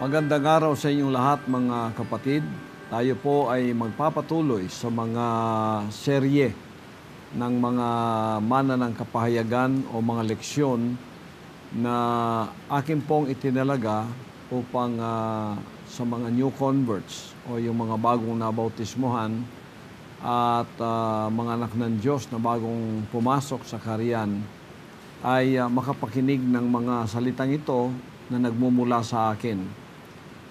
Magandang araw sa inyong lahat mga kapatid. Tayo po ay magpapatuloy sa mga serye ng mga mana ng kapahayagan o mga leksyon na akin pong itinalaga upang sa mga new converts o yung mga bagong nabautismuhan at mga anak ng Diyos na bagong pumasok sa kaharian ay makapakinig ng mga salitang ito na nagmumula sa akin.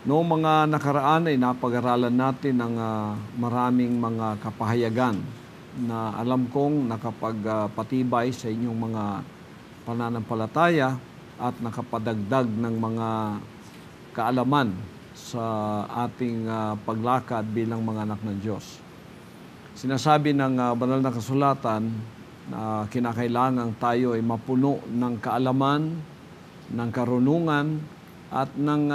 Noong mga nakaraan ay napag-aralan natin ng maraming mga kapahayagan na alam kong nakapagpatibay sa inyong mga pananampalataya at nakapadagdag ng mga kaalaman sa ating paglakad bilang mga anak ng Diyos. Sinasabi ng banal na kasulatan na kinakailangan tayo ay mapuno ng kaalaman, ng karunungan at ng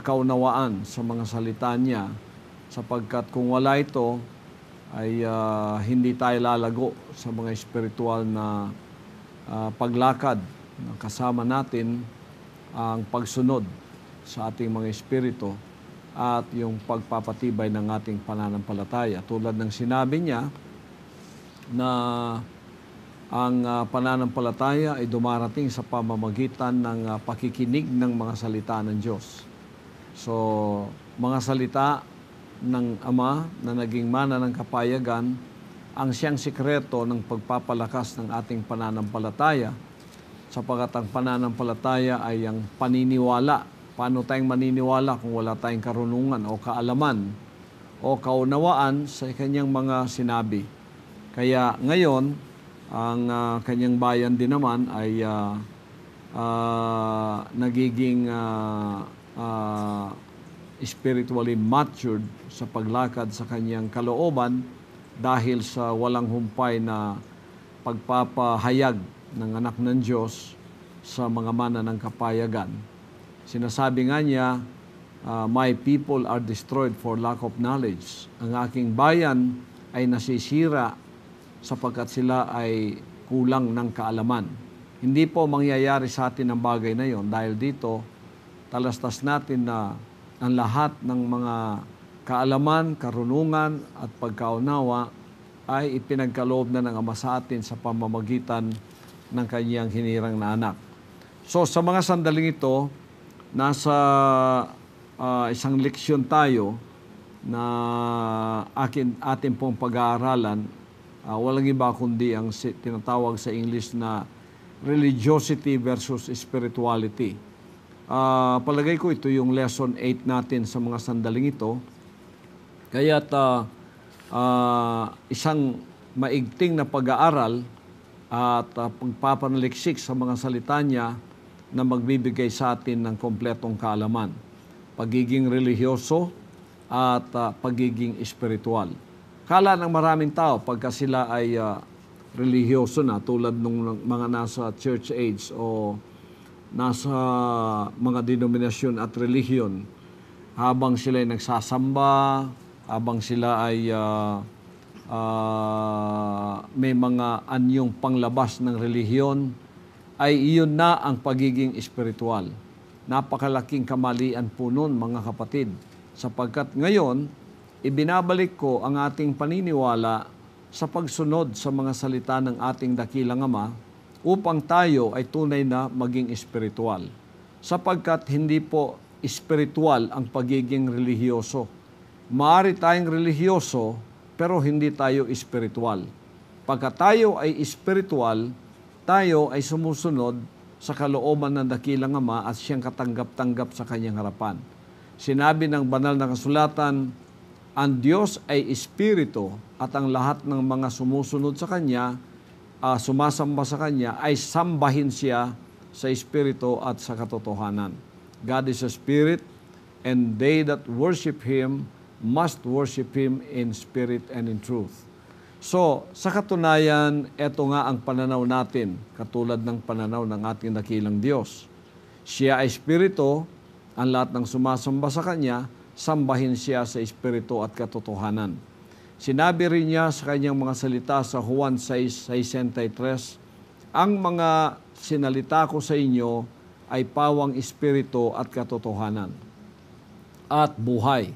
kaunawaan sa mga salita niya, sapagkat kung wala ito ay hindi tayo lalago sa mga espiritual na paglakad na kasama natin ang pagsunod sa ating mga espiritu at yung pagpapatibay ng ating pananampalataya. Tulad ng sinabi niya na ang pananampalataya ay dumarating sa pamamagitan ng pakikinig ng mga salita ng Diyos. So, mga salita ng Ama na naging mana ng kapayagan ang siyang sikreto ng pagpapalakas ng ating pananampalataya, sapagkat ang pananampalataya ay ang paniniwala. Paano tayong maniniwala kung wala tayong karunungan o kaalaman o kaunawaan sa kanyang mga sinabi? Kaya ngayon, ang kanyang bayan din naman ay nagiging spiritually matured sa paglakad sa kanyang kalooban dahil sa walang humpay na pagpapahayag ng anak ng Diyos sa mga mana ng kapayagan. Sinasabi nga niya, my people are destroyed for lack of knowledge. Ang aking bayan ay nasisira sapagkat sila ay kulang ng kaalaman. Hindi po mangyayari sa atin ang bagay na yon dahil dito, talastas natin na ang lahat ng mga kaalaman, karunungan at pagkaunawa ay ipinagkaloob na ng Ama sa atin sa pamamagitan ng kanyang hinirang na anak. So sa mga sandaling ito, nasa isang leksyon tayo na atin pong pag-aaralan. Walang iba kundi ang tinatawag sa English na religiosity versus spirituality. Palagay ko ito yung lesson 8 natin sa mga sandaling ito. Kaya't isang maigting na pag-aaral at pagpapanaliksik sa mga salita niya na magbibigay sa atin ng kompletong kaalaman, pagiging religyoso at pagiging espiritual. Kala ng maraming tao pagka sila ay religyoso na, tulad ng mga nasa church age o nasa mga denominasyon at relihiyon, habang sila ay nagsasamba, habang sila ay may mga anyong panglabas ng relihiyon, ay iyon na ang pagiging espiritual. Napakalaking kamalian po nun, mga kapatid, sapagkat ngayon, ibinabalik ko ang ating paniniwala sa pagsunod sa mga salita ng ating dakilang Ama upang tayo ay tunay na maging espiritual. Sapagkat hindi po espiritual ang pagiging relihiyoso. Maaari tayong relihiyoso pero hindi tayo espiritual. Pagka tayo ay espiritual, tayo ay sumusunod sa kalooban ng dakilang Ama at siyang katanggap-tanggap sa kanyang harapan. Sinabi ng banal na kasulatan, ang Diyos ay espiritu at ang lahat ng mga sumusunod sa Kanya, sumasamba sa Kanya, ay sambahin siya sa espiritu at sa katotohanan. God is a spirit, and they that worship Him must worship Him in spirit and in truth. So, sa katunayan, ito nga ang pananaw natin, katulad ng pananaw ng ating dakilang Diyos. Siya ay espiritu, ang lahat ng sumasamba sa Kanya, sambahin siya sa espiritu at katotohanan. Sinabi rin niya sa kanyang mga salita sa Juan 6:63, ang mga sinalita ko sa inyo ay pawang espiritu at katotohanan at buhay.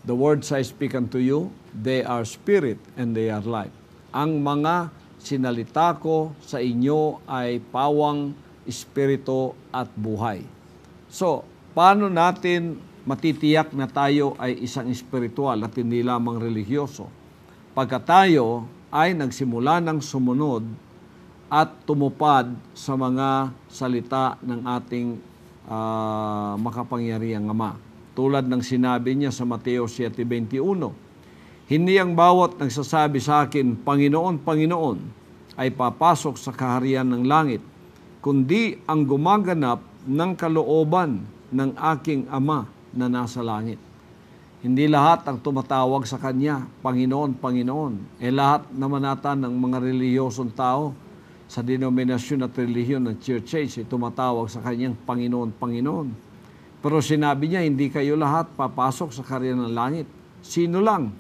The words I speak unto you, they are spirit and they are life. Ang mga sinalita ko sa inyo ay pawang espiritu at buhay. So, paano natin matitiyak na tayo ay isang espiritual at hindi lamang religyoso? Pagka tayo ay nagsimula ng sumunod at tumupad sa mga salita ng ating makapangyarihang Ama. Tulad ng sinabi niya sa Mateo 7:21, hindi ang bawat nagsasabi sa akin, Panginoon, Panginoon, ay papasok sa kaharian ng langit, kundi ang gumaganap ng kalooban ng aking Ama na nasa langit. Hindi lahat ang tumatawag sa Kanya, Panginoon, Panginoon. Lahat naman nata ng mga relihiyosong tao sa denominasyon at relihiyon ng church age ay tumatawag sa Kanyang Panginoon, Panginoon. Pero sinabi niya, hindi kayo lahat papasok sa kaharian ng langit. Sino lang?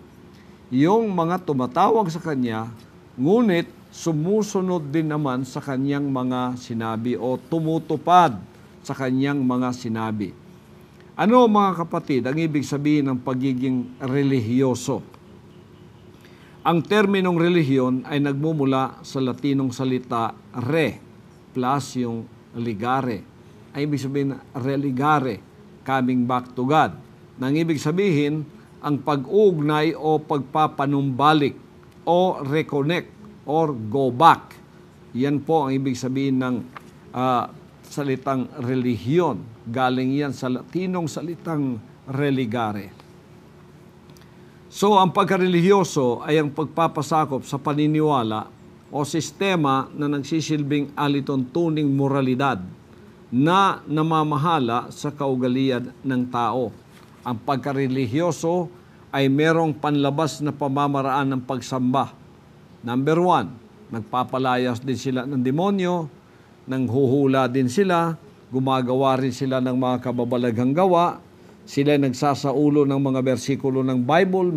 Yung mga tumatawag sa Kanya, ngunit sumusunod din naman sa Kanyang mga sinabi o tumutupad sa Kanyang mga sinabi. Ano mga kapatid, ang ibig sabihin ng pagiging relihiyoso? Ang terminong relihiyon ay nagmumula sa Latinong salita re plus yung ligare. Ay ibig sabihin religare, coming back to God. Nang ibig sabihin, ang pag-ugnay o pagpapanumbalik o reconnect or go back. Yan po ang ibig sabihin ng salitang relihiyon. Galing yan sa Latinong salitang religare. So, ang pagkarelihiyoso ay ang pagpapasakop sa paniniwala o sistema na nagsisilbing alituntuning moralidad na namamahala sa kaugalian ng tao. Ang pagkarelihiyoso ay merong panlabas na pamamaraan ng pagsamba. Number 1, nagpapalayas din sila ng demonyo, nanghuhula din sila, gumagawa rin sila ng mga kababalaghang gawa, sila nagsasaulo ng mga bersikulo ng Bible,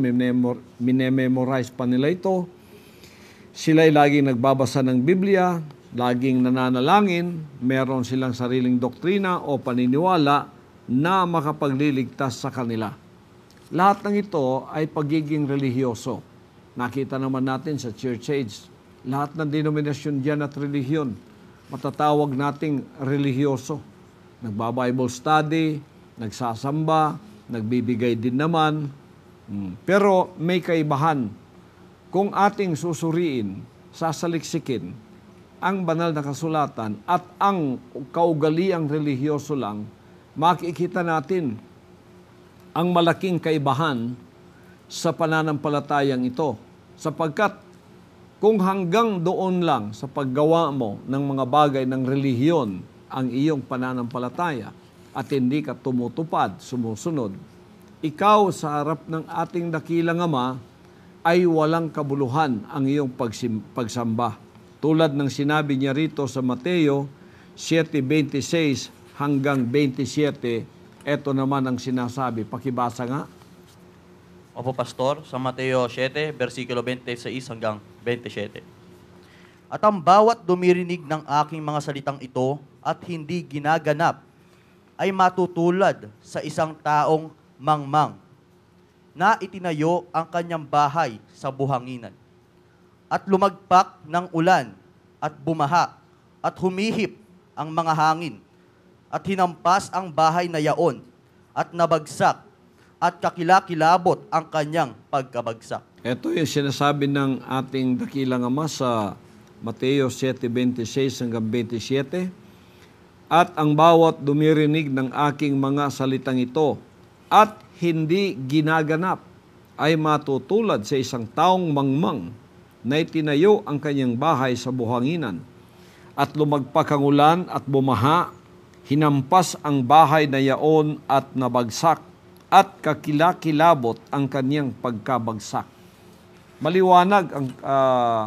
minememorize pa nila ito, sila ay laging nagbabasa ng Biblia, laging nananalangin, meron silang sariling doktrina o paniniwala na makapagliligtas sa kanila. Lahat ng ito ay pagiging relihiyoso. Nakita naman natin sa church age, lahat ng denominasyon diyan at relihiyon, matatawag nating relihiyoso. Nagba-Bible study, nagsasamba, nagbibigay din naman. Pero may kaibahan. Kung ating susuriin, sasaliksikin, ang banal na kasulatan at ang kaugaliang relihiyoso lang, makikita natin ang malaking kaibahan sa pananampalatayang ito. Sapagkat kung hanggang doon lang sa paggawa mo ng mga bagay ng relihiyon ang iyong pananampalataya at hindi ka tumutupad, sumusunod, ikaw sa harap ng ating dakilang Ama ay walang kabuluhan ang iyong pagsamba. Tulad ng sinabi niya rito sa Mateo 7:26 hanggang 27, eto naman ang sinasabi. Pakibasa nga. Opo, Pastor, sa Mateo 7, versikulo 26 hanggang 27. At ang bawat dumirinig ng aking mga salitang ito at hindi ginaganap ay matutulad sa isang taong mangmang na itinayo ang kanyang bahay sa buhanginan. At lumagpak ng ulan at bumaha at humihip ang mga hangin at hinampas ang bahay na yaon at nabagsak at kakilakilabot ang kanyang pagkabagsak. Ito yung sinasabi ng ating dakilang Ama sa Mateo 7:26 hanggang 27. At ang bawat dumirinig ng aking mga salitang ito at hindi ginaganap ay matutulad sa isang taong mangmang na itinayo ang kanyang bahay sa buhanginan. At lumagpak ang ulan at bumaha, hinampas ang bahay na yaon at nabagsak, at kakilakilabot ang kanyang pagkabagsak. Maliwanag ang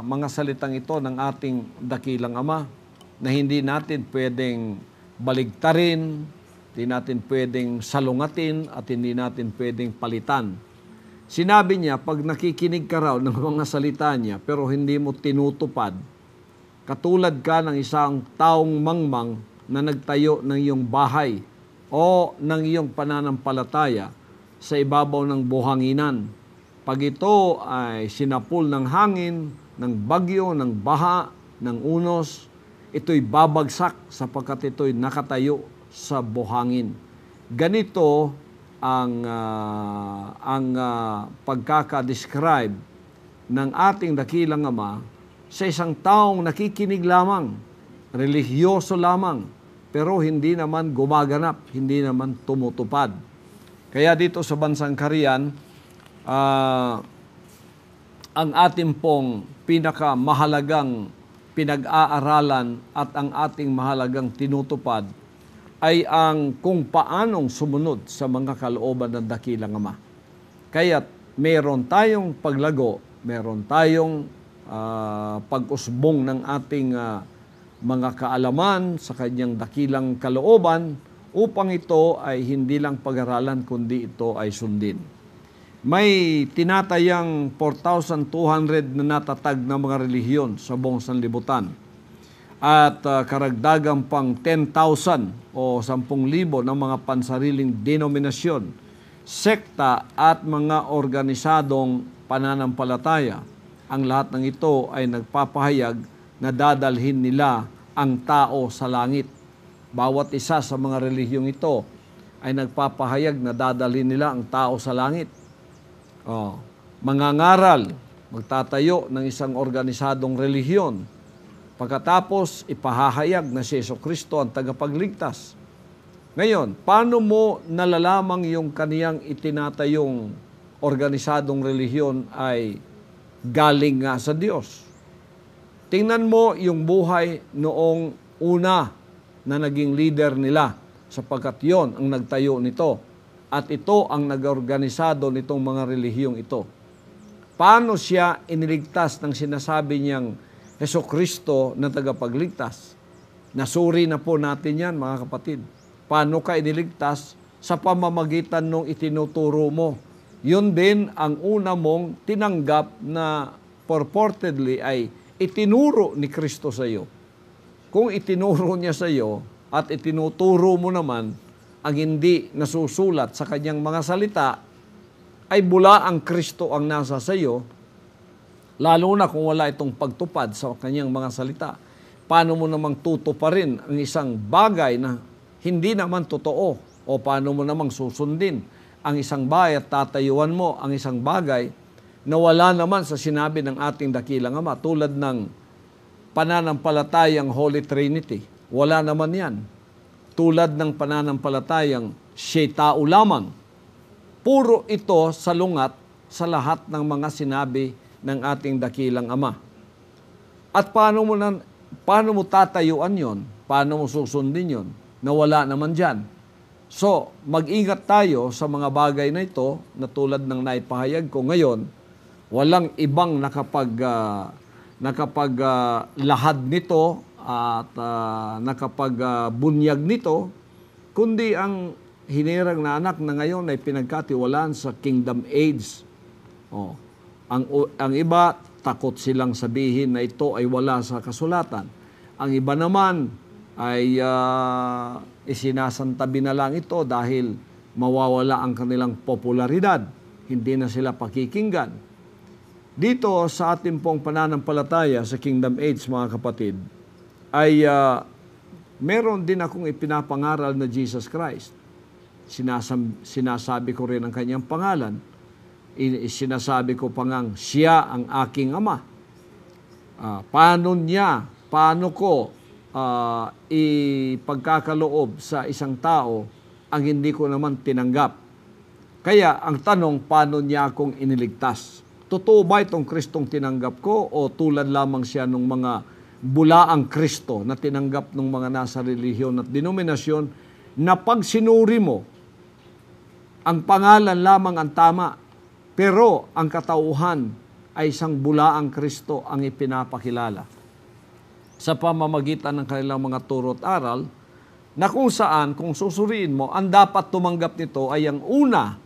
mga salitang ito ng ating dakilang Ama na hindi natin pwedeng baligtarin, hindi natin pwedeng salungatin, at hindi natin pwedeng palitan. Sinabi niya, pag nakikinig ka raw ng mga salita niya pero hindi mo tinutupad, katulad ka ng isang taong mangmang na nagtayo ng iyong bahay o ng iyong pananampalataya sa ibabaw ng buhanginan. Pag ito ay sinapul ng hangin, ng bagyo, ng baha, ng unos, ito'y babagsak sapagkat ito'y nakatayo sa buhangin. Ganito ang pagkakadescribe ng ating dakilang Ama sa isang taong nakikinig lamang, relihiyoso lamang, pero hindi naman gumaganap, hindi naman tumutupad. Kaya dito sa bansang Karian, ang ating pong pinakamahalagang pinag-aaralan at ang ating mahalagang tinutupad ay ang kung paanong sumunod sa mga kalooban ng dakilang Ama. Kaya meron tayong paglago, meron tayong pag-usbong ng ating mga kaalaman sa kanyang dakilang kalooban upang ito ay hindi lang pag-aralan kundi ito ay sundin. May tinatayang 4,200 na natatag na mga relihiyon sa buong sanlibutan at karagdagang pang 10,000 o 10,000 ng mga pansariling denominasyon, sekta at mga organisadong pananampalataya. Ang lahat ng ito ay nagpapahayag na dadalhin nila ang tao sa langit. Bawat isa sa mga relihiyong ito ay nagpapahayag na dadalhin nila ang tao sa langit. Mangangaral, magtatayo ng isang organisadong relihiyon. Pagkatapos, ipahahayag na si Jesucristo ang tagapagligtas. Ngayon, paano mo nalalamang yung kaniyang itinatayong organisadong relihiyon ay galing nga sa Diyos? Tingnan mo yung buhay noong una na naging leader nila sapagkat yon ang nagtayo nito. At ito ang nag-organisado nitong mga relihiyong ito. Paano siya iniligtas ng sinasabi niyang Jesucristo na tagapagligtas? Nasuri na po natin yan, mga kapatid. Paano ka iniligtas? Sa pamamagitan ng itinuturo mo. Yun din ang una mong tinanggap na purportedly ay itinuro ni Kristo sa iyo. Kung itinuro niya sa iyo at itinuturo mo naman ang hindi nasusulat sa kanyang mga salita, ay bula ang Kristo ang nasa sa iyo, lalo na kung wala itong pagtupad sa kanyang mga salita. Paano mo namang tutuparin ang isang bagay na hindi naman totoo? O paano mo namang susundin ang isang bagay at tatayuan mo ang isang bagay na wala naman sa sinabi ng ating dakilang Ama, tulad ng pananampalatayang Holy Trinity. Wala naman yan. Tulad ng pananampalatayang siya'y tao lamang. Puro ito salungat sa lahat ng mga sinabi ng ating dakilang Ama. At paano mo tatayuan yon? Paano mo susundin yon? Na wala naman dyan. So, mag-ingat tayo sa mga bagay na ito na tulad ng naipahayag ko ngayon, walang ibang nakapaglahad nito at nakapagbunyag nito, kundi ang hinirang na anak na ngayon ay pinagkatiwalaan sa kingdom age. Ang iba, takot silang sabihin na ito ay wala sa kasulatan. Ang iba naman ay isinasantabi na lang ito dahil mawawala ang kanilang popularidad. Hindi na sila pakikinggan. Dito sa ating pong pananampalataya sa kingdom age, mga kapatid, ay meron din akong ipinapangaral na Jesus Christ. Sinasabi ko rin ang kanyang pangalan. Sinasabi ko pa ngang siya ang aking Ama. Paano ko ipagkakaloob sa isang tao ang hindi ko naman tinanggap? Kaya ang tanong, paano niya akong iniligtas? Totoo ba itong Kristong tinanggap ko o tulad lamang siya ng mga bulaang Kristo na tinanggap ng mga nasa relihiyon at denominasyon na pag sinuri mo, ang pangalan lamang ang tama, pero ang katauhan ay isang bulaang Kristo ang ipinapakilala sa pamamagitan ng kanilang mga turo at aral, na kung saan, kung susuriin mo, ang dapat tumanggap nito ay ang una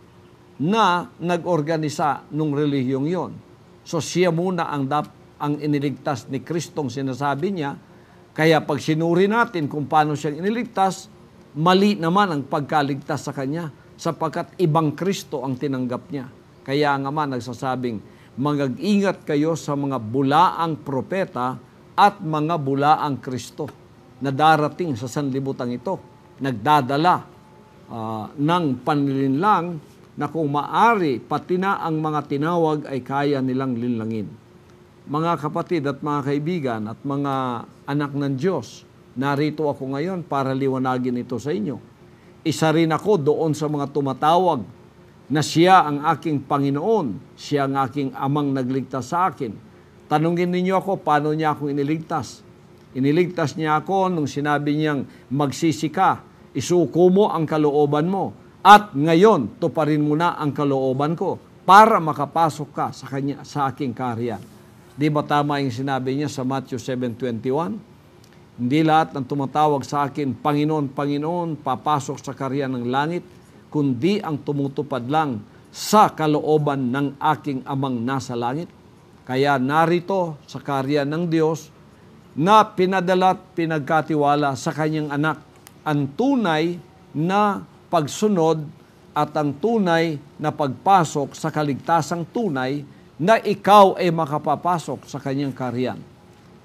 na nag-organisa ng relihiyong yon. So siya muna ang iniligtas ni Kristong sinasabi niya Kaya pag sinuri natin kung paano siyang iniligtas, mali naman ang pagkaligtas sa Kanya sapagkat ibang Kristo ang tinanggap niya. Kaya nga man nagsasabing, mag-ingat kayo sa mga bulaang propeta at mga bulaang Kristo na darating sa sanlibutan ito. Nagdadala ng panlilinlang na kung maari, pati na ang mga tinawag ay kaya nilang linlangin. Mga kapatid at mga kaibigan at mga anak ng Diyos, narito ako ngayon para liwanagin ito sa inyo. Isa rin ako doon sa mga tumatawag na siya ang aking Panginoon, siya ang aking amang nagligtas sa akin. Tanungin ninyo ako, paano niya ako iniligtas? Iniligtas niya ako nung sinabi niyang magsisi ka, isuko mo ang kalooban mo, at ngayon tuparin mo na ang kalooban ko para makapasok ka sa kanya, sa aking kaharian. Di ba tama yung sinabi niya sa Matthew 7:21? Hindi lahat ng tumatawag sa akin, Panginoon, Panginoon, papasok sa kaharian ng langit, kundi ang tumutupad lang sa kalooban ng aking amang nasa langit. Kaya narito sa kaharian ng Diyos na pinadala at pinagkatiwala sa kanyang anak ang tunay na pagsunod at ang tunay na pagpasok sa kaligtasang tunay na ikaw ay makapapasok sa kanyang kaharian.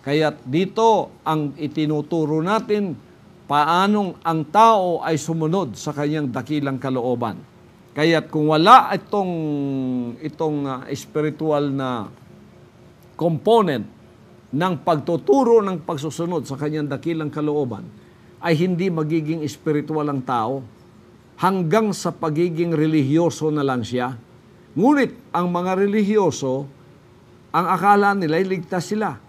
Kaya dito ang itinuturo natin paanong ang tao ay sumunod sa kanyang dakilang kalooban. Kaya kung wala itong spiritual na component ng pagtuturo ng pagsusunod sa kanyang dakilang kalooban, ay hindi magiging spiritual ang tao hanggang sa pagiging relihiyoso na lang siya. Ngunit ang mga relihiyoso, ang akala nila ay ligtas sila.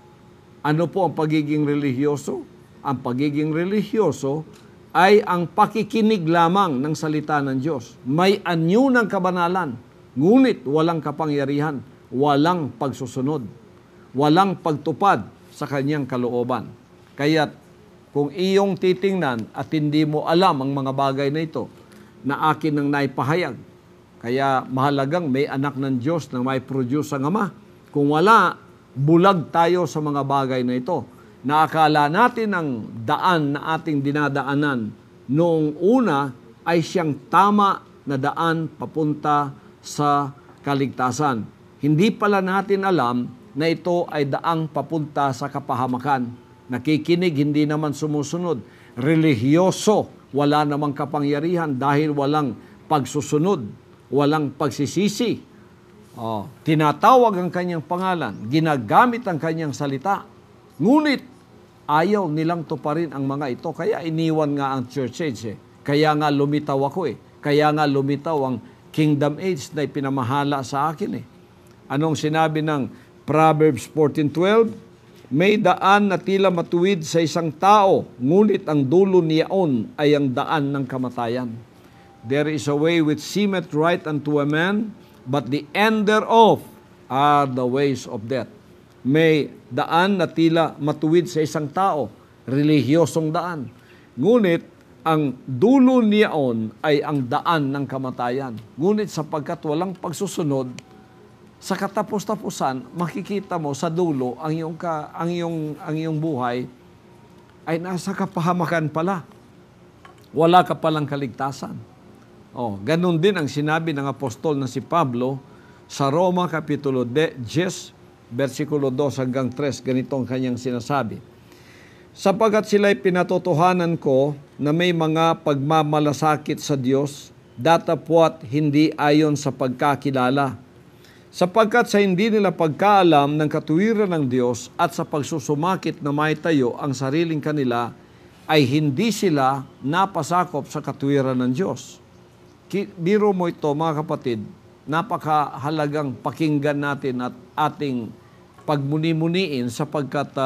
Ano po ang pagiging relihiyoso? Ang pagiging relihiyoso ay ang pakikinig lamang ng salita ng Diyos. May anyo ng kabanalan, ngunit walang kapangyarihan, walang pagsusunod, walang pagtupad sa kanyang kalooban. Kaya kung iyong titingnan at hindi mo alam ang mga bagay na ito, na akin ang naipahayag, kaya mahalagang may anak ng Diyos na may produce ang Ama. Kung wala, bulag tayo sa mga bagay na ito. Naakala natin ang daan na ating dinadaanan noong una ay siyang tama na daan papunta sa kaligtasan. Hindi pala natin alam na ito ay daang papunta sa kapahamakan. Nakikinig, hindi naman sumusunod. Relihiyoso, wala namang kapangyarihan dahil walang pagsusunod, walang pagsisisi. Tinatawag ang kanyang pangalan, ginagamit ang kanyang salita. Ngunit ayaw nilang tuparin ang mga ito. Kaya iniwan nga ang church age. Kaya nga lumitaw ako. Kaya nga lumitaw ang kingdom age na ipinamahala sa akin. Anong sinabi ng Proverbs 14:12? May daan na tila matuwid sa isang tao, ngunit ang dulo niyaon ay ang daan ng kamatayan. There is a way which seemeth right unto a man, but the end thereof are the ways of death. May daan na tila matuwid sa isang tao, relihiyosong daan. Ngunit ang dulo niyaon ay ang daan ng kamatayan. Ngunit sapagkat walang pagsusunod, sa katapos-tapusan, makikita mo sa dulo ang iyong buhay ay nasa kapahamakan pala. Wala ka palang kaligtasan. Ganun din ang sinabi ng apostol na si Pablo sa Roma Kapitulo 10, versikulo 2 hanggang 3. Ganito ang kanyang sinasabi. Sapagat sila'y pinatotohanan ko na may mga pagmamalasakit sa Diyos, datapwat hindi ayon sa pagkakilala. Sapagkat sa hindi nila pagkaalam ng katuwiran ng Diyos at sa pagsusumakit na maitayo ang sariling kanila, ay hindi sila napasakop sa katuwiran ng Diyos. Biro mo ito, mga kapatid, napakahalagang pakinggan natin at ating pagmuni-muniin sapagkat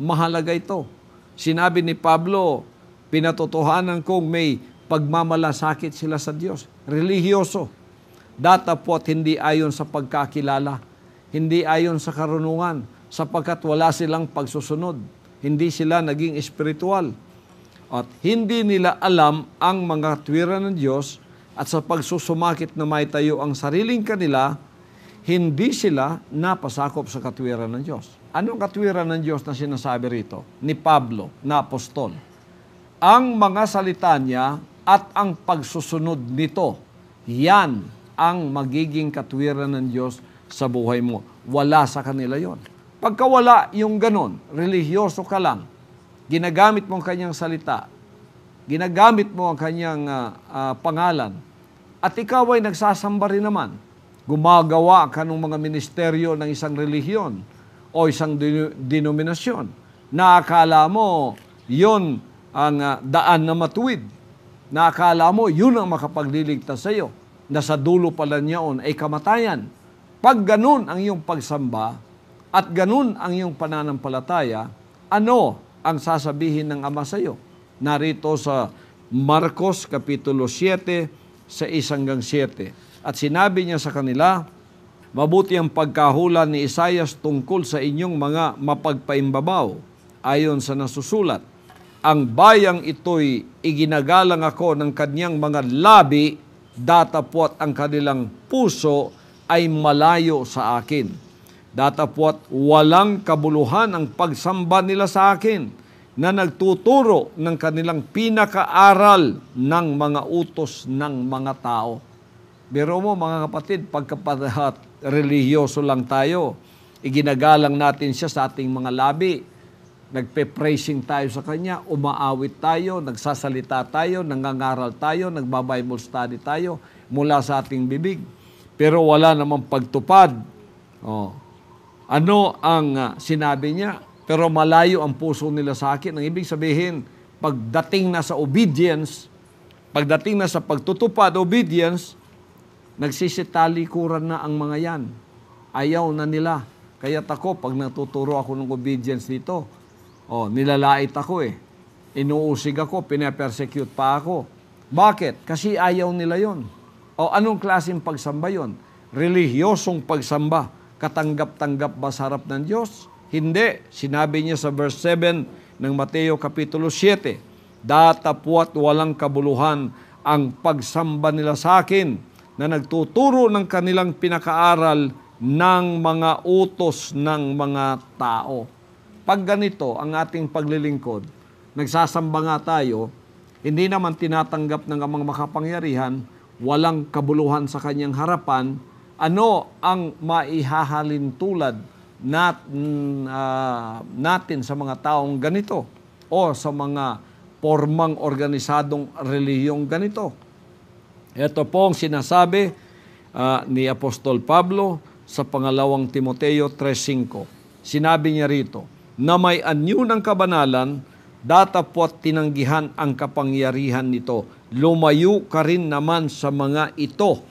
mahalaga ito. Sinabi ni Pablo, pinatotohanan kong may pagmamalasakit sila sa Diyos. Relihiyoso. Datapwat hindi ayon sa pagkakilala, hindi ayon sa karunungan, sapagkat wala silang pagsusunod. Hindi sila naging espiritual. At hindi nila alam ang mga tuwiran ng Diyos at sa pagsusumakit na maitayo ang sariling kanila, hindi sila napasakop sa katuwiran ng Diyos. Anong katwiran ng Diyos na sinasabi rito? Ni Pablo, na apostol. Ang mga salita niya at ang pagsusunod nito, yan ang magiging katwiran ng Diyos sa buhay mo. Wala sa kanila yon. Pagka wala yung ganon, religyoso ka lang, ginagamit mo ang kanyang salita, ginagamit mo ang kanyang pangalan, at ikaw ay nagsasamba rin naman, gumagawa ka ng mga ministeryo ng isang relihiyon o isang denominasyon, na akala mo yun ang daan na matuwid, na akala mo yun ang makapagliligtas sa iyo, na sa dulo pala niyaon ay kamatayan. Pag ganun ang iyong pagsamba at ganun ang iyong pananampalataya, ano ang sasabihin ng Ama sa iyo? Narito sa Marcos Kapitulo 7, sa 1-7. At sinabi niya sa kanila, mabuti ang pagkahula ni Isaias tungkol sa inyong mga mapagpaimbabaw, ayon sa nasusulat. Ang bayang ito'y iginagalang ako ng kanyang mga labi, datapwat ang kanilang puso ay malayo sa akin. Datapwat walang kabuluhan ang pagsamba nila sa akin, na nagtuturo ng kanilang pinakaaral ng mga utos ng mga tao. Biro mo mga kapatid, pagkapahat religyoso lang tayo, iginagalang natin siya sa ating mga labi, nagpe-praising tayo sa Kanya, umaawit tayo, nagsasalita tayo, nangangaral tayo, nagba-Bible study tayo mula sa ating bibig. Pero wala namang pagtupad. Ano ang sinabi niya? Pero malayo ang puso nila sa akin. Ang ibig sabihin, pagdating na sa obedience, pagdating na sa pagtutupad, obedience, nagsisitalikuran na ang mga yan. Ayaw na nila. Kaya't ako, pag natuturo ako ng obedience dito, nilalait ako eh. Inuusig ako, pinapersecute pa ako. Bakit? Kasi ayaw nila yon. Anong klaseng pagsamba yon? Relihiyosong pagsamba. Katanggap-tanggap ba sa harap ng Diyos? Hindi. Sinabi niya sa verse 7 ng Mateo Kapitulo 7, datapwat walang kabuluhan ang pagsamba nila sa akin, na nagtuturo ng kanilang pinakaaral ng mga utos ng mga tao. Pag ganito ang ating paglilingkod, nagsasamba nga tayo, hindi naman tinatanggap ng amang makapangyarihan, walang kabuluhan sa kanyang harapan, ano ang maihahalin tulad natin sa mga taong ganito o sa mga formang organisadong relihiyong ganito? Ito po ang sinasabi ni Apostol Pablo sa pangalawang Timoteo 3:5. Sinabi niya rito, na may anyo ng kabanalan, datapwat tinanggihan ang kapangyarihan nito. Lumayo ka rin naman sa mga ito.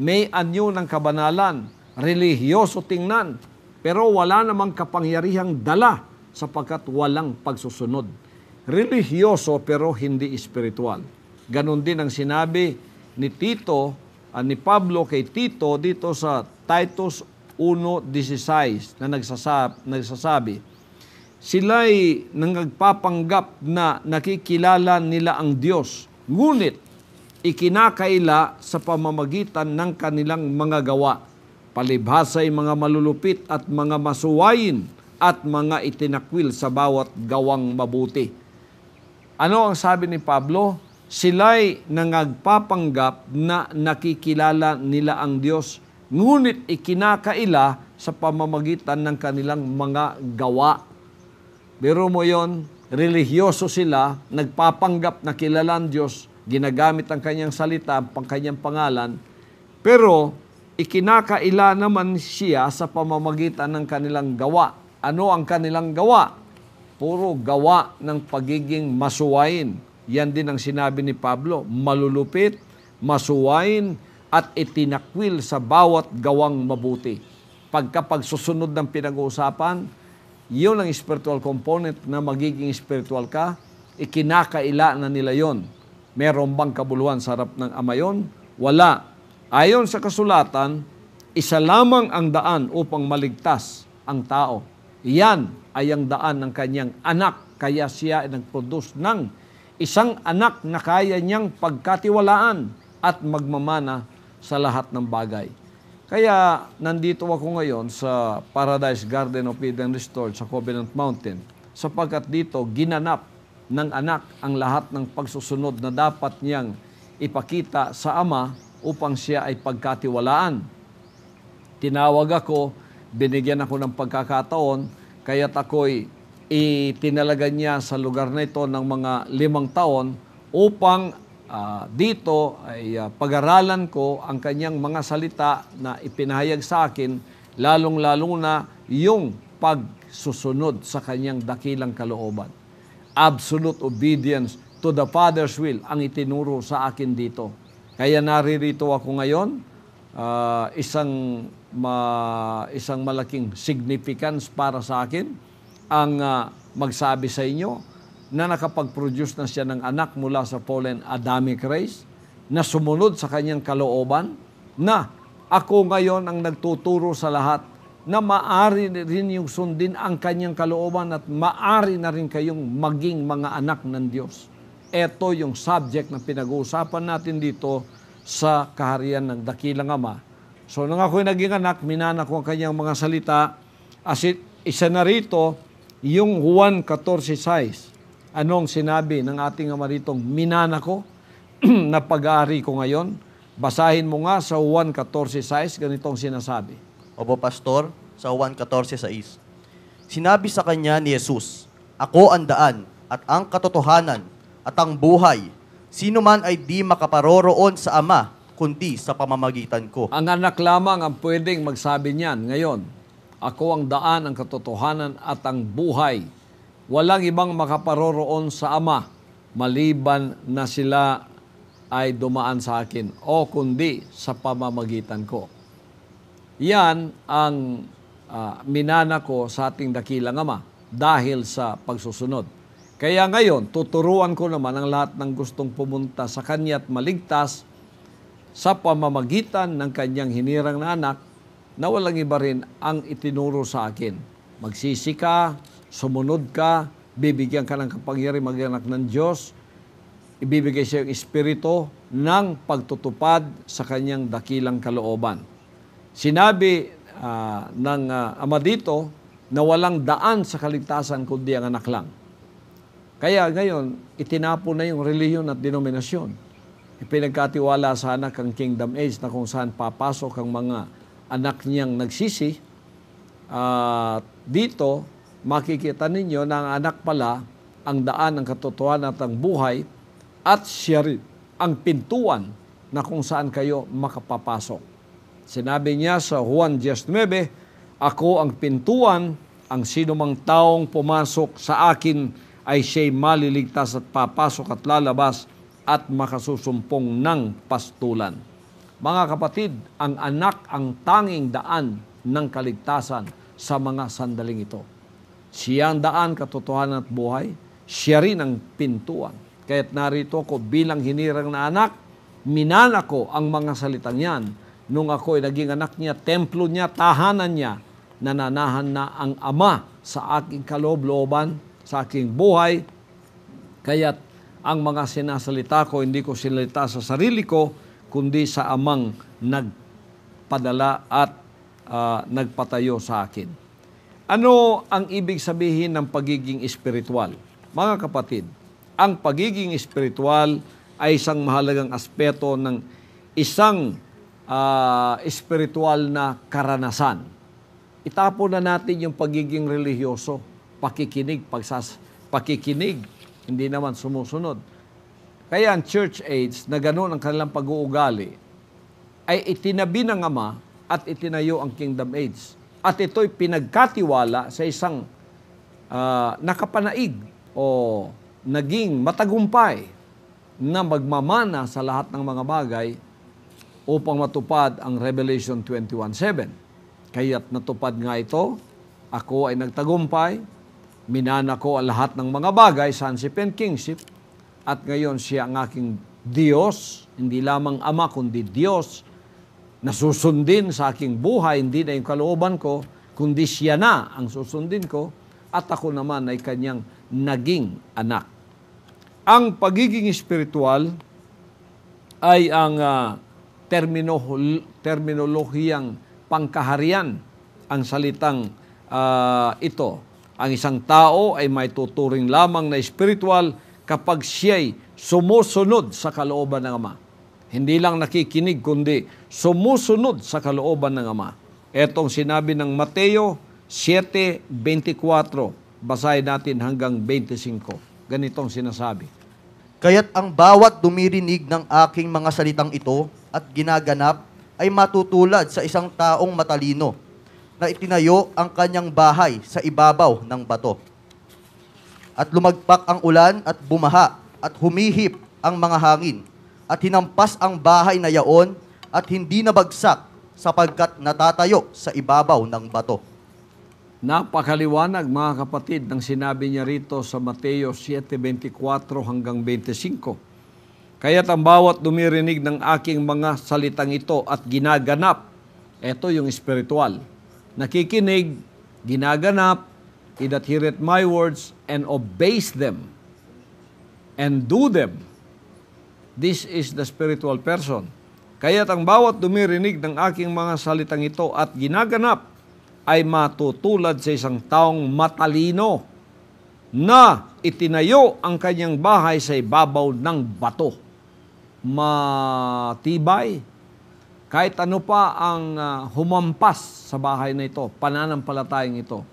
May anyo ng kabanalan, relihiyoso tingnan, pero wala namang kapangyarihang dala sapagkat walang pagsusunod. Relihiyoso pero hindi espiritual. Ganon din ang sinabi ni Pablo kay Tito dito sa Titus 1:16 na nagsasabi, sila'y nagpapanggap na nakikilala nila ang Diyos, ngunit ikinakaila sa pamamagitan ng kanilang mga gawa, palibhasay mga malulupit at mga masuwayin at mga itinakwil sa bawat gawang mabuti. Ano ang sabi ni Pablo? Sila'y nagpapanggap na nakikilala nila ang Diyos, ngunit ikinakaila sa pamamagitan ng kanilang mga gawa. Biro mo yon, relihiyoso sila, nagpapanggap na kilala ang Diyos, ginagamit ang kanyang salita, ang kanyang pangalan, pero ikinakaila naman siya sa pamamagitan ng kanilang gawa. Ano ang kanilang gawa? Puro gawa ng pagiging masuwain. Yan din ang sinabi ni Pablo, malulupit, masuwain, at itinakwil sa bawat gawang mabuti. Pagsusunod ng pinag-uusapan, yun ang spiritual component na magiging spiritual ka, ikinakaila na nila yon. Meron bang kabuluhan sa harap ng Ama yon? Wala. Ayon sa kasulatan, isa lamang ang daan upang maligtas ang tao. Iyan ay ang daan ng kanyang anak, kaya siya ay nag-produce ng isang anak na kaya niyang pagkatiwalaan at magmamana sa lahat ng bagay. Kaya nandito ako ngayon sa Paradise Garden of Eden Restored sa Covenant Mountain sapagkat dito ginanap ng anak ang lahat ng pagsusunod na dapat niyang ipakita sa Ama upang siya ay pagkatiwalaan. Tinawag ako, binigyan ako ng pagkakataon, kaya't ako'y itinalaga niya sa lugar na ito ng mga 5 taon upang dito ay pag-aralan ko ang kanyang mga salita na ipinahayag sa akin, lalong-lalong na yung pagsusunod sa kanyang dakilang kalooban. Absolute obedience to the Father's will ang itinuro sa akin dito. Kaya naririto ako ngayon, isang malaking significance para sa akin ang magsabi sa inyo na nakapag-produce na siya ng anak mula sa fallen Adamic race, na sumunod sa kanyang kalooban, na ako ngayon ang nagtuturo sa lahat na maari rin yung sundin ang kanyang kalooban at maari na rin kayong maging mga anak ng Diyos. Ito yung subject na pinag-uusapan natin dito sa kaharian ng dakilang Ama. So nung ako'y naging anak, minana ko ang kanyang mga salita. Isa na rito, yung Juan 14:6. Anong sinabi ng ating Ama rito? Minana ko na pag-aari ko ngayon. Basahin mo nga sa Juan 14:6, ganitong sinasabi. Opo, Pastor, sa Juan 14:6. Sinabi sa kanya ni Jesus, "Ako ang daan at ang katotohanan at ang buhay. Sino man ay di makaparoroon sa Ama, kundi sa pamamagitan ko." Ang anak lamang ang pwedeng magsabi niyan ngayon. Ako ang daan, ang katotohanan at ang buhay. Walang ibang makaparoroon sa Ama maliban na sila ay dumaan sa akin o kundi sa pamamagitan ko. Yan ang minana ko sa ating dakilang Ama dahil sa pagsusunod. Kaya ngayon, tuturuan ko naman ang lahat ng gustong pumunta sa Kanya at maligtas sa pamamagitan ng Kanyang hinirang na anak na walang iba rin ang itinuro sa akin. Magsisi ka, sumunod ka, bibigyan ka ng kapangyarihan maging anak ng Diyos, ibibigay siya yung espiritu ng pagtutupad sa Kanyang dakilang kalooban. Sinabi ng Ama dito na walang daan sa kaligtasan kundi ang anak lang. Kaya ngayon, itinapon na yung relihiyon at denominasyon. Ipinagkatiwala sa anak ang kingdom age na kung saan papasok ang mga anak niyang nagsisi. Dito, makikita ninyo na ang anak pala ang daan, ang katotohanan at ang buhay at siya rin ang pintuan na kung saan kayo makapapasok. Sinabi niya sa Juan 10:9, "Ako ang pintuan, ang sinumang taong pumasok sa akin ay siya'y maliligtas at papasok at lalabas at makasusumpong ng pastulan." Mga kapatid, ang anak ang tanging daan ng kaligtasan sa mga sandaling ito. Siya ang daan, katotohanan at buhay. Siya rin ang pintuan. Kaya't narito ko bilang hinirang na anak, minana ko ang mga salitang yan. Nung ako ay naging anak niya, templo niya, tahanan niya, nananahan na ang Ama sa aking kaloob-looban, sa aking buhay. Kaya't ang mga sinasalita ko, hindi ko sinalita sa sarili ko, kundi sa Amang nagpadala at nagpatayo sa akin. Ano ang ibig sabihin ng pagiging espiritual? Mga kapatid, ang pagiging espiritual ay isang mahalagang aspeto ng isang espiritual na karanasan. Itapon na natin yung pagiging religyoso, pakikinig, hindi naman sumusunod. Kaya ang church age na gano'n ang kanilang pag-uugali ay itinabi ng Ama at itinayo ang kingdom age. At ito'y pinagkatiwala sa isang nakapanaig o naging matagumpay na magmamana sa lahat ng mga bagay upang matupad ang Revelation 21:7. Kaya't natupad nga ito, ako ay nagtagumpay, minana ko ang lahat ng mga bagay, sonship and kingship, at ngayon siya ang aking Diyos, hindi lamang Ama kundi Diyos, na susundin sa aking buhay, hindi na yung kalooban ko, kundi siya na ang susundin ko, at ako naman ay kanyang naging anak. Ang pagiging espiritual ay ang terminolohiyang pangkaharian ang salitang ito. Ang isang tao ay may tuturing lamang na spiritual kapag siya'y sumusunod sa kalooban ng Ama. Hindi lang nakikinig, kundi sumusunod sa kalooban ng Ama. Etong sinabi ng Mateo 7:24. Basahin natin hanggang 25. Ganitong sinasabi. Kaya't ang bawat dumirinig ng aking mga salitang ito at ginaganap ay matutulad sa isang taong matalino na itinayo ang kanyang bahay sa ibabaw ng bato. At lumagpak ang ulan at bumaha at humihip ang mga hangin at hinampas ang bahay na yaon at hindi nabagsak sapagkat natatayo sa ibabaw ng bato. Napakaliwanag mga kapatid ng sinabi niya rito sa Mateo 7:24 hanggang 25. Kaya't ang bawat dumirinig ng aking mga salitang ito at ginaganap, ito yung spiritual, nakikinig, ginaganap, he that heareth my words and obeys them and do them, this is the spiritual person. Kaya't ang bawat dumirinig ng aking mga salitang ito at ginaganap ay matutulad sa isang taong matalino na itinayo ang kanyang bahay sa ibabaw ng bato. Matibay. Kahit ano pa ang humampas sa bahay na ito, pananampalatayang ito,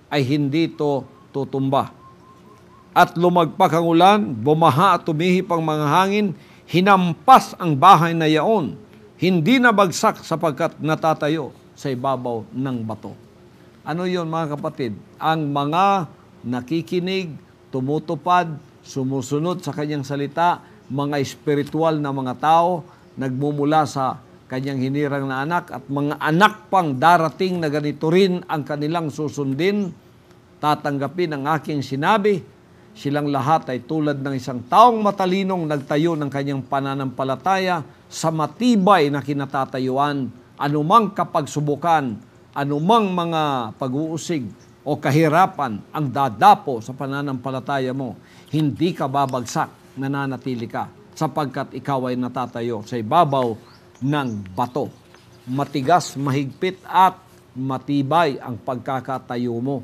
ay hindi ito tutumba. At lumagpak ang ulan, bumaha at tumihip ang mga hangin, hinampas ang bahay na yaon, hindi nabagsak sapagkat natatayo sa ibabaw ng bato. Ano yon mga kapatid? Ang mga nakikinig, tumutupad, sumusunod sa kanyang salita, mga espiritual na mga tao, nagmumula sa kanyang hinirang na anak at mga anak pang darating na ganito rin ang kanilang susundin, tatanggapin ang aking sinabi, silang lahat ay tulad ng isang taong matalinong nagtayo ng kanyang pananampalataya sa matibay na kinatatayuan, anumang kapagsubukan, anumang mga pag-uusig o kahirapan ang dadapo sa pananampalataya mo, hindi ka babagsak, nananatili ka, sapagkat ikaw ay natatayo sa ibabaw ng bato. Matigas, mahigpit at matibay ang pagkakatayo mo.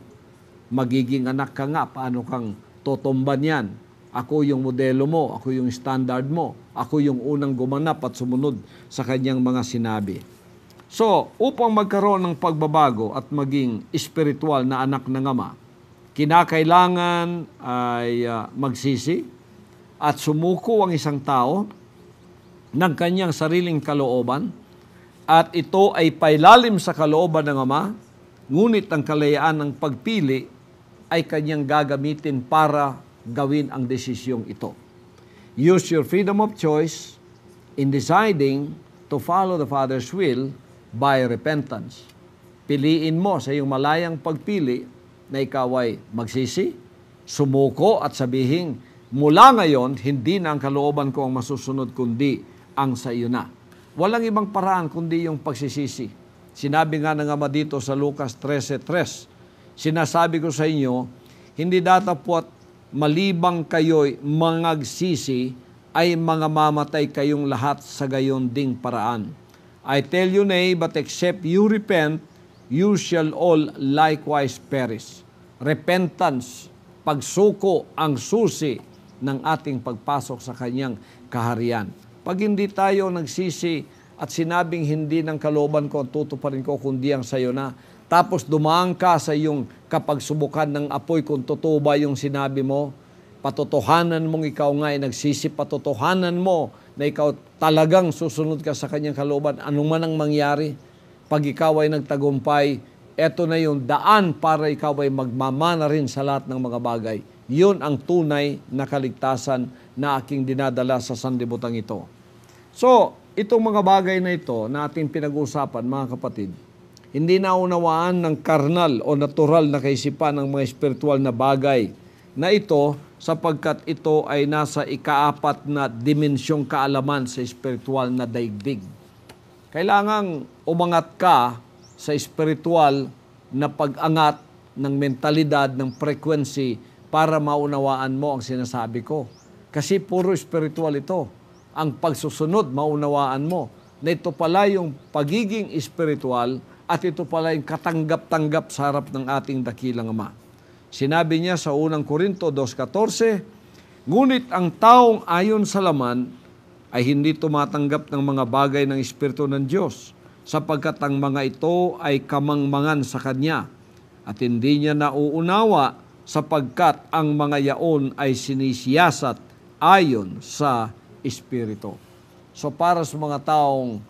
Magiging anak ka nga, paano kang totomban yan? Ako yung modelo mo, ako yung standard mo, ako yung unang gumanap at sumunod sa kanyang mga sinabi. So, upang magkaroon ng pagbabago at maging espiritual na anak ng Ama, kinakailangan ay magsisi at sumuko ang isang tao ng kanyang sariling kalooban at ito ay pailalim sa kalooban ng Ama, ngunit ang kalayaan ng pagpili ay kanyang gagamitin para gawin ang desisyong ito. Use your freedom of choice in deciding to follow the Father's will by repentance. Piliin mo sa iyong malayang pagpili na ikaw ay magsisi, sumuko at sabihin, mula ngayon, hindi na ang kalooban ko ang masusunod kundi ang sa iyo na. Walang ibang paraan kundi yung pagsisisi. Sinabi nga ng Ama dito sa Lucas 13:3, sinasabi ko sa inyo, hindi datapwat malibang kayo'y mangagsisi ay mga mamatay kayong lahat sa gayon ding paraan. I tell you nay, but except you repent, you shall all likewise perish. Repentance, pagsuko ang susi ng ating pagpasok sa kanyang kaharian. Pag hindi tayo nagsisi at sinabing hindi ng kalooban ko, tutuparin ko kundi ang sayo na, tapos dumaan ka sa iyong kapagsubukan ng apoy kung totoo ba yung sinabi mo, patotohanan mong ikaw nga ay nagsisi, patotohanan mo na ikaw talagang susunod ka sa kanyang kalooban, anuman ang mangyari, pag ikaw ay nagtagumpay, eto na yung daan para ikaw ay magmamana rin sa lahat ng mga bagay. Yun ang tunay na kaligtasan na aking dinadala sa sanlibutan ito. So, itong mga bagay na ito na ating pinag-uusapan, mga kapatid, hindi naunawaan ng karnal o natural na kaisipan ng mga espiritual na bagay na ito sapagkat ito ay nasa ikaapat na dimensyong kaalaman sa espiritual na daigdig. Kailangang umangat ka sa espiritual na pag-angat ng mentalidad, ng frequency para maunawaan mo ang sinasabi ko. Kasi puro espiritual ito. Ang pagsusunod, maunawaan mo. na ito pala yung pagiging espiritual at ito pala yung katanggap-tanggap sa harap ng ating dakilang Ama. Sinabi niya sa unang Korinto 2:14, ngunit ang taong ayon sa laman ay hindi tumatanggap ng mga bagay ng Espiritu ng Diyos, sapagkat ang mga ito ay kamangmangan sa Kanya, at hindi niya nauunawa sapagkat ang mga yaon ay sinisiyasat ayon sa Espiritu. So para sa mga taong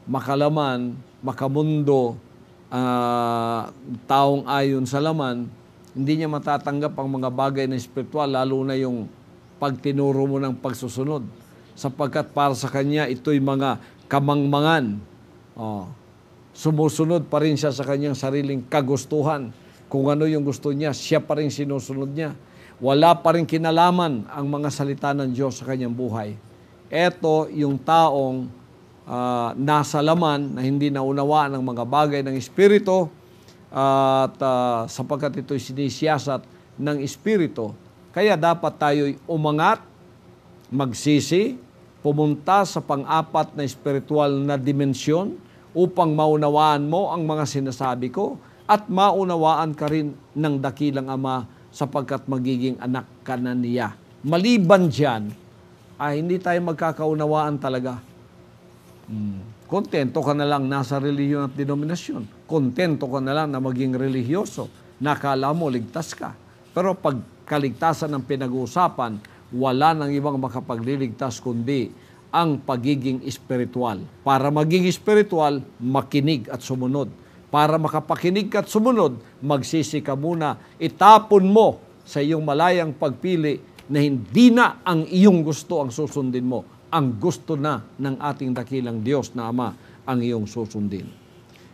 makalaman, makamundo, taong ayon sa laman, hindi niya matatanggap ang mga bagay na espiritual, lalo na yung pagtinuro mo ng pagsusunod. Sapagkat para sa kanya, ito'y mga kamangmangan. Sumusunod pa rin siya sa kanyang sariling kagustuhan. Kung ano yung gusto niya, siya pa rin sinusunod niya. Wala pa rin kinalaman ang mga salita ng Diyos sa kanyang buhay. Ito yung taong nasa laman na hindi naunawaan ng mga bagay ng Espiritu at sapagkat ito'y sinisiyasat ng Espiritu. Kaya dapat tayo'y umangat, magsisi, pumunta sa pang-apat na espiritual na dimensyon upang maunawaan mo ang mga sinasabi ko at maunawaan ka rin ng dakilang Ama sapagkat magiging anak ka na niya. Maliban dyan, hindi tayo magkakaunawaan talaga. Kontento ka na lang nasa relihiyon at denominasyon. Kontento ka na lang na maging religyoso. Nakala mo, ligtas ka. Pero pag kaligtasan ng pinag-uusapan, wala nang ibang makapagliligtas kundi ang pagiging espiritual. Para maging espiritual, makinig at sumunod. Para makapakinig at sumunod, magsisi ka muna. Itapon mo sa iyong malayang pagpili na hindi na ang iyong gusto ang susundin mo. Ang gusto na ng ating dakilang Diyos na Ama ang iyong susundin.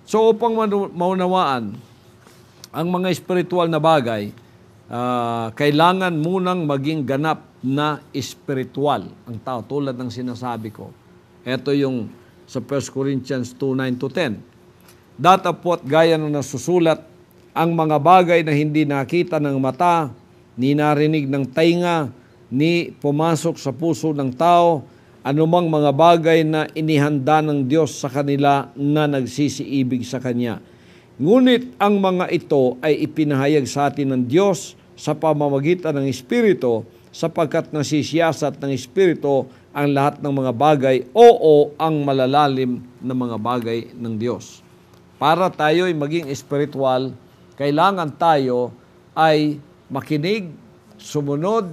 So upang maunawaan ang mga espiritual na bagay, kailangan munang maging ganap na espiritual ang tao, tulad ng sinasabi ko. Ito yung sa 1 Corinthians 2:9-10. Datapot gaya ng nasusulat, ang mga bagay na hindi nakita ng mata, ni narinig ng tainga, ni pumasok sa puso ng tao, anumang mga bagay na inihanda ng Diyos sa kanila na nagsisiibig sa Kanya. Ngunit ang mga ito ay ipinahayag sa atin ng Diyos sa pamamagitan ng Espiritu, sapagkat nasisiyasat ng Espiritu ang lahat ng mga bagay, ang malalalim na mga bagay ng Diyos. Para tayo'y maging espiritual, kailangan tayo ay makinig, sumunod,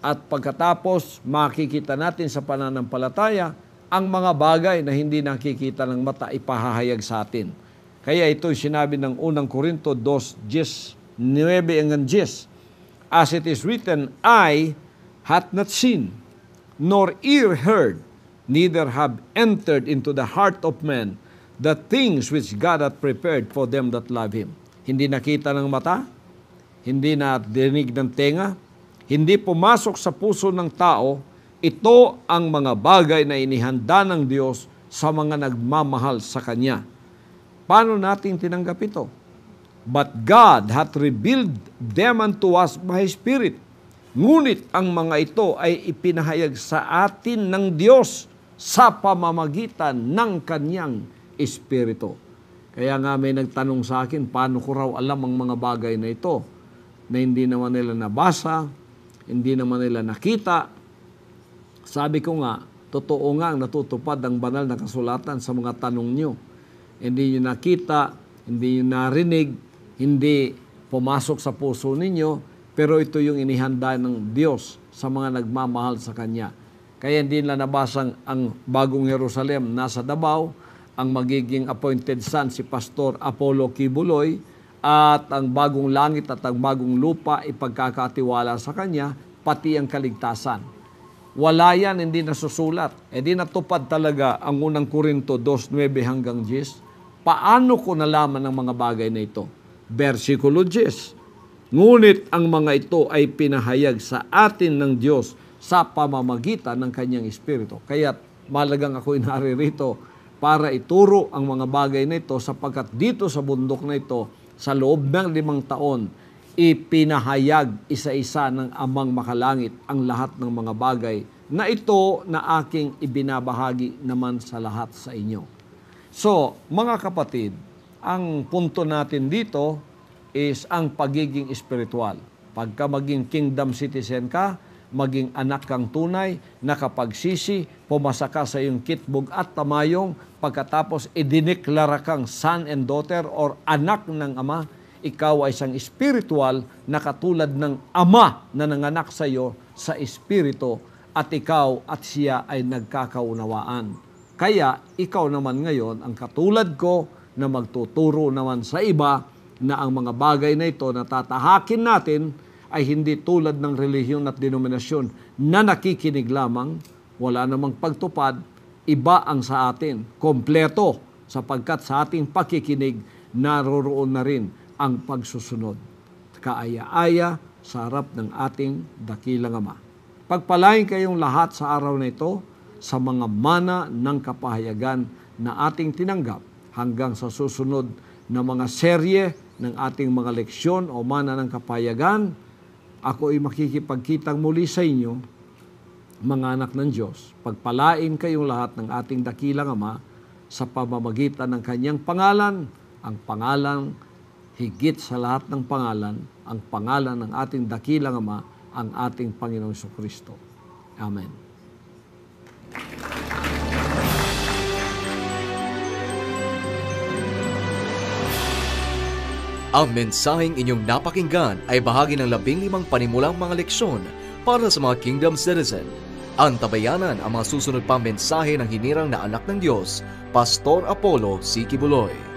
at pagkatapos makikita natin sa pananampalataya ang mga bagay na hindi nakikita ng mata ipahahayag sa atin. Kaya ito'y sinabi ng unang Korinto 2:9-10. As it is written, eye hath not seen, nor ear heard, neither have entered into the heart of man the things which God hath prepared for them that love Him. Hindi nakita ng mata, hindi nadinig ng tenga, hindi pumasok sa puso ng tao, ito ang mga bagay na inihanda ng Diyos sa mga nagmamahal sa Kanya. Paano natin tinanggap ito? But God hath revealed them unto us by His Spirit. Ngunit ang mga ito ay ipinahayag sa atin ng Diyos sa pamamagitan ng Kanyang Espiritu. Kaya nga may nagtanong sa akin, paano ko raw alam ang mga bagay na ito na hindi naman nila nabasa, hindi naman nila nakita. Sabi ko nga, totoo nga ang natutupad ang banal na kasulatan sa mga tanong nyo. Hindi nyo nakita, hindi nyo narinig, hindi pumasok sa puso ninyo, pero ito yung inihanda ng Diyos sa mga nagmamahal sa Kanya. Kaya hindi nila nabasang ang bagong Jerusalem nasa Davao, ang magiging appointed son si Pastor Apollo Kibuloy, at ang bagong langit at ang bagong lupa ipagkakatiwala sa Kanya, pati ang kaligtasan. Wala yan, hindi nasusulat. Di natupad talaga ang unang Korinto 2:9-10. Paano ko nalaman ang mga bagay na ito? Versikulo 10. Ngunit ang mga ito ay pinahayag sa atin ng Diyos sa pamamagitan ng Kanyang Espiritu. Kaya malagang ako'y naririto para ituro ang mga bagay na ito sapagkat dito sa bundok na ito, sa loob ng 5 taon, ipinahayag isa-isa ng Amang Makalangit ang lahat ng mga bagay na ito na aking ibinabahagi naman sa lahat sa inyo. So, mga kapatid, ang punto natin dito is ang pagiging espiritual. Pagka maging kingdom citizen ka, maging anak kang tunay, nakapagsisi, pumasa ka sa iyong kitbog at tamayong, pagkatapos idineklara kang son and daughter or anak ng Ama, ikaw ay isang spiritual na katulad ng Ama na nanganak sa iyo sa espiritu, at ikaw at siya ay nagkakaunawaan. Kaya ikaw naman ngayon ang katulad ko na magtuturo naman sa iba na ang mga bagay na ito na tatahakin natin ay hindi tulad ng relihiyon at denominasyon na nakikinig lamang, wala namang pagtupad, iba ang sa atin, kompleto, sapagkat sa ating pakikinig naroroon na rin ang pagsusunod. Kaaya-aya sa harap ng ating dakilang Ama. Pagpalain kayong lahat sa araw na ito sa mga mana ng kapahayagan na ating tinanggap hanggang sa susunod na mga serye ng ating mga leksyon o mana ng kapahayagan. Ako ay makikipagkitang muli sa inyo, mga anak ng Diyos. Pagpalain kayong lahat ng ating dakilang Ama sa pamamagitan ng Kanyang pangalan, ang pangalan higit sa lahat ng pangalan, ang pangalan ng ating dakilang Ama, ang ating Panginoong Jesucristo. Amen. Ang mensaheng inyong napakinggan ay bahagi ng 15 panimulang mga leksyon para sa mga kingdom citizen. Antabayanan ang mga susunod pang mensahe ng hinirang na anak ng Diyos, Pastor Apollo C. Kibuloy.